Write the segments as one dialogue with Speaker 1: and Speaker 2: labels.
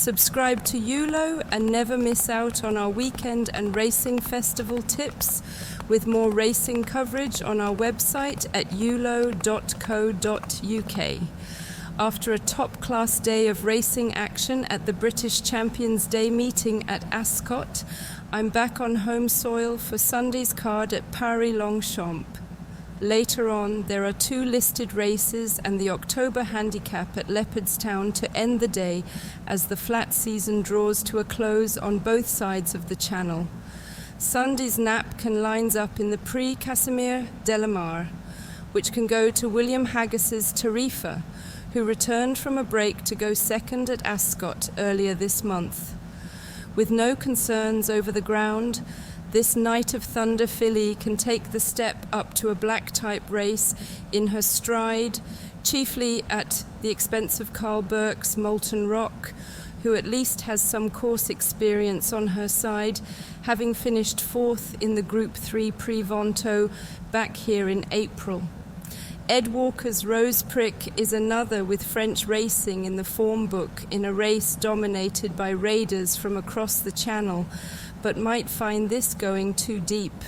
Speaker 1: Subscribe to ULO and never miss out on our weekend and racing festival tips, with more racing coverage on our website at ulo.co.uk. After a top-class day of racing action at the British Champions Day meeting at Ascot, I'm back on home soil for Sunday's card at Paris-Longchamp. Later on, there are 2 listed races and the October handicap at Leopardstown to end the day as the flat season draws to a close on both sides of the channel. Sunday's napkin lines up in the Prix Casimir Delamare, which can go to William Haggas's Tarifa, who returned from a break to go second at Ascot earlier this month. With no concerns over the ground, this Night of Thunder filly can take the step up to a black-type race in her stride, chiefly at the expense of Carl Burke's Molten Rock, who at least has some course experience on her side, having finished 4th in the Group 3 Prix Vento back here in April. Ed Walker's Rose Prick is another with French racing in the form book in a race dominated by raiders from across the channel, but might find this going too deep.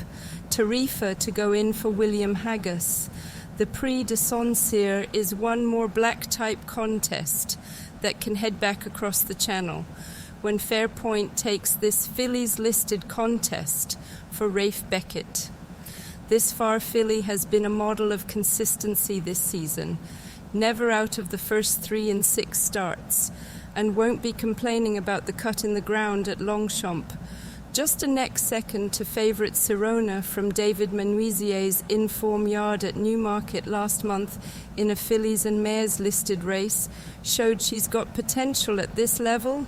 Speaker 1: Tarifa to go in for William Haggas. The Prix de Saint-Cyr is one more black-type contest that can head back across the channel when Fairpoint takes this fillies listed contest for Rafe Beckett. This far filly has been a model of consistency this season, never out of the first 3 in 6 starts, and won't be complaining about the cut in the ground at Longchamp. Just a neck second to favourite Sirona from David Menuisier's in-form yard at Newmarket last month in a fillies and mares listed race showed she's got potential at this level,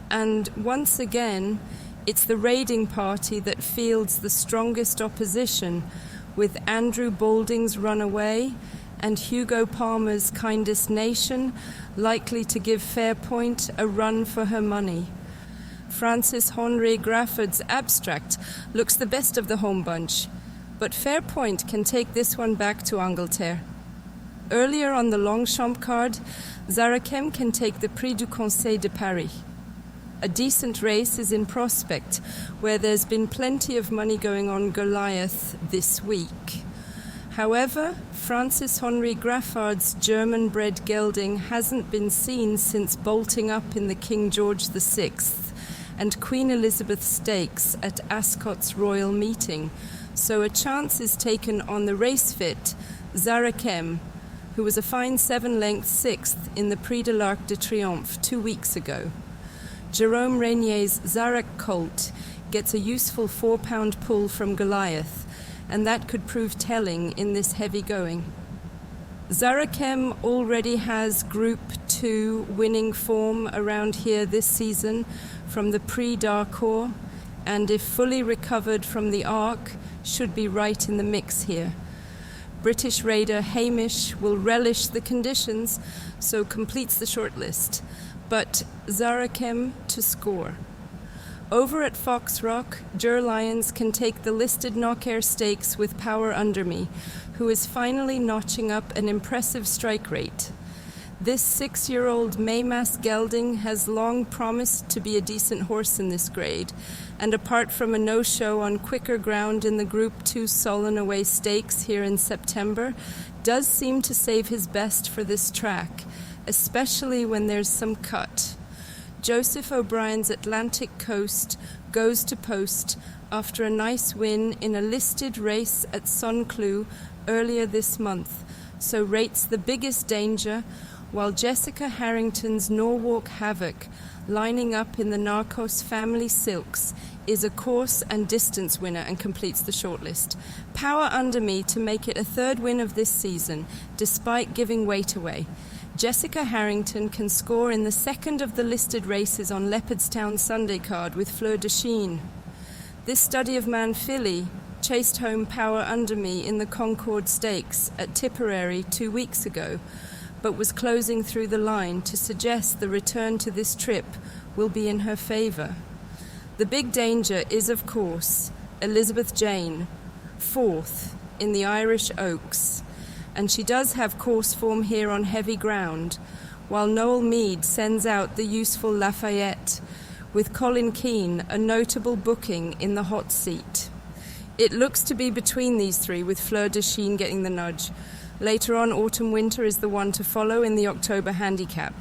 Speaker 1: and once again it's the raiding party that fields the strongest opposition, with Andrew Balding's Runaway and Hugo Palmer's Kindest Nation likely to give Fairpoint a run for her money. Francis Henri Grafford's Abstract looks the best of the home bunch, but Fairpoint can take this one back to Angleterre. Earlier on the Longchamp card, Zarakem can take the Prix du Conseil de Paris. A decent race is in prospect, where there's been plenty of money going on Goliath this week. However, Francis Henri Graffard's German-bred gelding hasn't been seen since bolting up in the King George VI and Queen Elizabeth Stakes at Ascot's royal meeting, so a chance is taken on the race-fit Zarakem, who was a fine 7-length 6th in the Prix de l'Arc de Triomphe 2 weeks ago. Jerome Regnier's Zarak colt gets a useful 4-pound pull from Goliath, and that could prove telling in this heavy going. Zarakem already has Group 2 winning form around here this season from the Prix d'Arcourt, and if fully recovered from the Arc, should be right in the mix here. British raider Hamish will relish the conditions, so completes the shortlist, but Zarakem to score. Over at Fox Rock, Ger Lyons can take the listed Knockair Stakes with Power Under Me, who is finally notching up an impressive strike rate. This 6-year-old Maymas gelding has long promised to be a decent horse in this grade, and apart from a no-show on quicker ground in the Group 2 Sullen Away Stakes here in September, does seem to save his best for this track, especially when there's some cut. Joseph O'Brien's Atlantic Coast goes to post after a nice win in a listed race at Sunclue earlier this month, so rates the biggest danger, while Jessica Harrington's Norwalk Havoc, lining up in the Narcos Family Silks, is a course and distance winner and completes the shortlist. Power Under Me to make it a 3rd win of this season, despite giving weight away. Jessica Harrington can score in the 2nd of the listed races on Leopardstown Sunday card with Fleur de Chine. This study of man filly chased home Power Under Me in the Concord Stakes at Tipperary 2 weeks ago, but was closing through the line to suggest the return to this trip will be in her favour. The big danger is, of course, Elizabeth Jane, 4th in the Irish Oaks, and she does have course form here on heavy ground, while Noel Meade sends out the useful Lafayette, with Colin Keane, a notable booking, in the hot seat. It looks to be between these three, with Fleur de Chine getting the nudge. Later on, Autumn Winter is the one to follow in the October handicap.